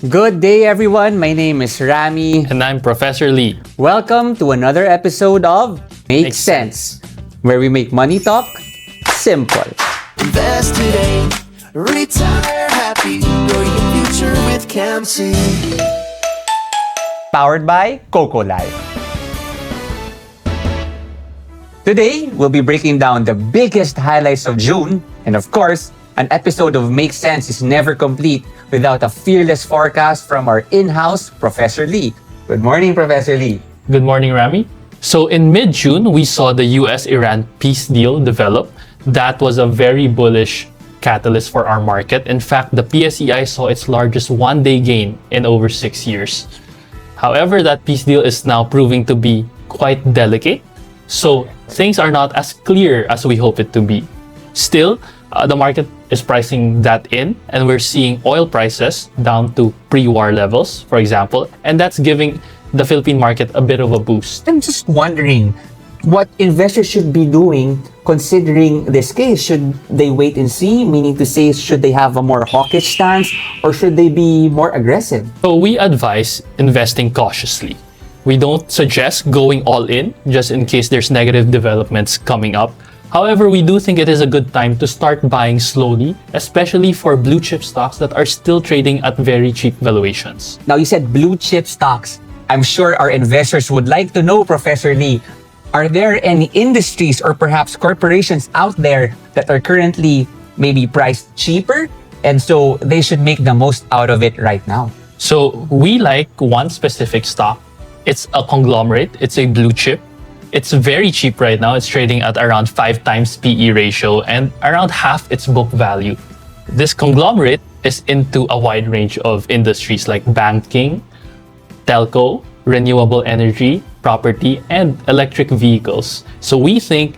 Good day, everyone. My name is Rammy. And I'm Professor Lee. Welcome to another episode of Make Sense, where we make money talk simple. Invest today, retire happy, grow your future with CAMCI. Powered by Cocolife. Today, we'll be breaking down the biggest highlights of June, and of course, an episode of Make Sense is never complete without a fearless forecast from our in-house Professor Lee. Good morning, Professor Lee. Good morning, Rammy. So in mid-June, we saw the US-Iran peace deal develop. That was a very bullish catalyst for our market. In fact, the PSEI saw its largest one-day gain in over 6 years. However, that peace deal is now proving to be quite delicate. So things are not as clear as we hope it to be. Still, the market is pricing that in, and we're seeing oil prices down to pre-war levels, for example, and that's giving the Philippine market a bit of a boost. I'm just wondering what investors should be doing considering this case. Should they wait and see, meaning to say, should they have a more hawkish stance or should they be more aggressive? So we advise investing cautiously. We don't suggest going all in just in case there's negative developments coming up. However, we do think it is a good time to start buying slowly, especially for blue chip stocks that are still trading at very cheap valuations. Now, you said blue chip stocks. I'm sure our investors would like to know, Professor Lee, are there any industries or perhaps corporations out there that are currently maybe priced cheaper, and so they should make the most out of it right now? So we like one specific stock. It's a conglomerate. It's a blue chip. It's very cheap right now. It's trading at around 5 times PE ratio and around half its book value. This conglomerate is into a wide range of industries like banking, telco, renewable energy, property, and electric vehicles. So we think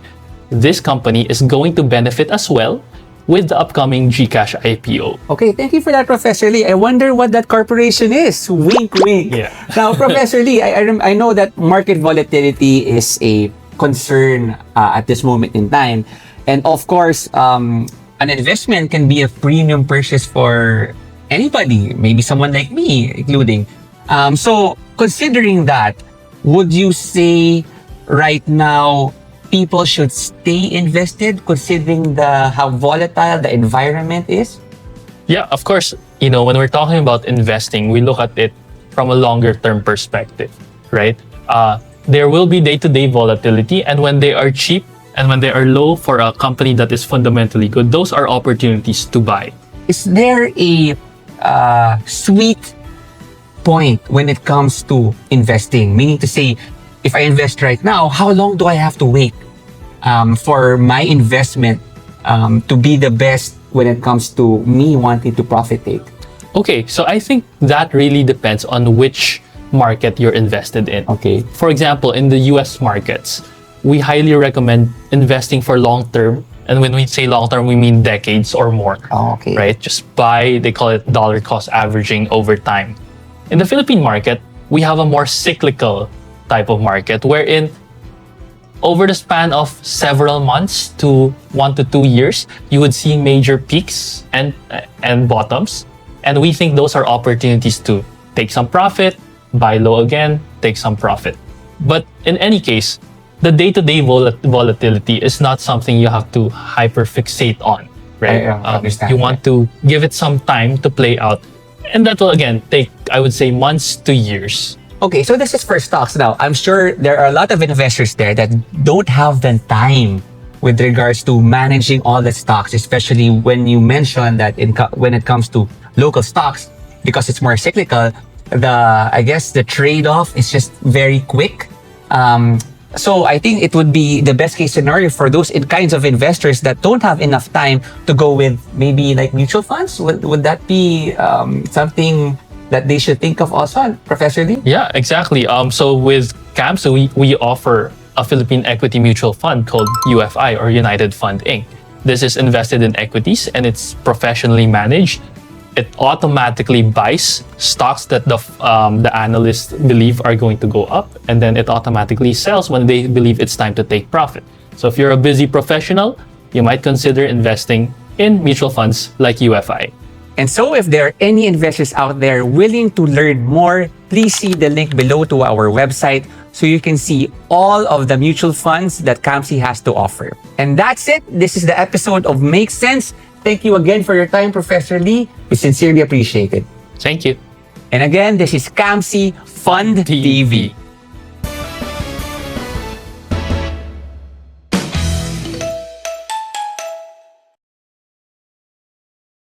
this company is going to benefit as well with the upcoming GCash IPO. Okay, thank you for that, Professor Lee. I wonder what that corporation is. Wink, wink. Yeah. Now, Professor Lee, I know that market volatility is a concern at this moment in time. And of course, an investment can be a premium purchase for anybody, maybe someone like me, including. So, considering that, would you say right now people should stay invested considering how volatile the environment is? Yeah, of course, when we're talking about investing, we look at it from a longer term perspective, right? There will be day-to-day volatility, and when they are cheap and when they are low for a company that is fundamentally good, those are opportunities to buy. Is there a sweet point when it comes to investing? Meaning to say, if I invest right now, how long do I have to wait for my investment to be the best when it comes to me wanting to profit take? Okay, so I think that really depends on which market you're invested in. Okay. For example, in the US markets, we highly recommend investing for long term. And when we say long term, we mean decades or more. Oh, okay. Right? Just buy, they call it dollar cost averaging over time. In the Philippine market, we have a more cyclical type of market wherein over the span of several months to 1 to 2 years, you would see major peaks and bottoms. And we think those are opportunities to take some profit, buy low again, take some profit. But in any case, the day-to-day volatility is not something you have to hyperfixate on, right? I understand. You want to give it some time to play out. And that will, again, take, I would say, months to years. Okay, so this is for stocks now. I'm sure there are a lot of investors there that don't have the time with regards to managing all the stocks, especially when you mention that when it comes to local stocks, because it's more cyclical, I guess the trade-off is just very quick. So I think it would be the best case scenario for those kinds of investors that don't have enough time to go with maybe like mutual funds. Would that be something that they should think of also, Professor Lee? Yeah, exactly. So with CAMCI, we offer a Philippine equity mutual fund called UFI, or United Fund Inc. This is invested in equities and it's professionally managed. It automatically buys stocks that the analysts believe are going to go up, and then it automatically sells when they believe it's time to take profit. So if you're a busy professional, you might consider investing in mutual funds like UFI. And so if there are any investors out there willing to learn more, please see the link below to our website so you can see all of the mutual funds that CAMCI has to offer. And that's it. This is the episode of Make Sense. Thank you again for your time, Professor Lee. We sincerely appreciate it. Thank you. And again, this is CAMCI Fund TV.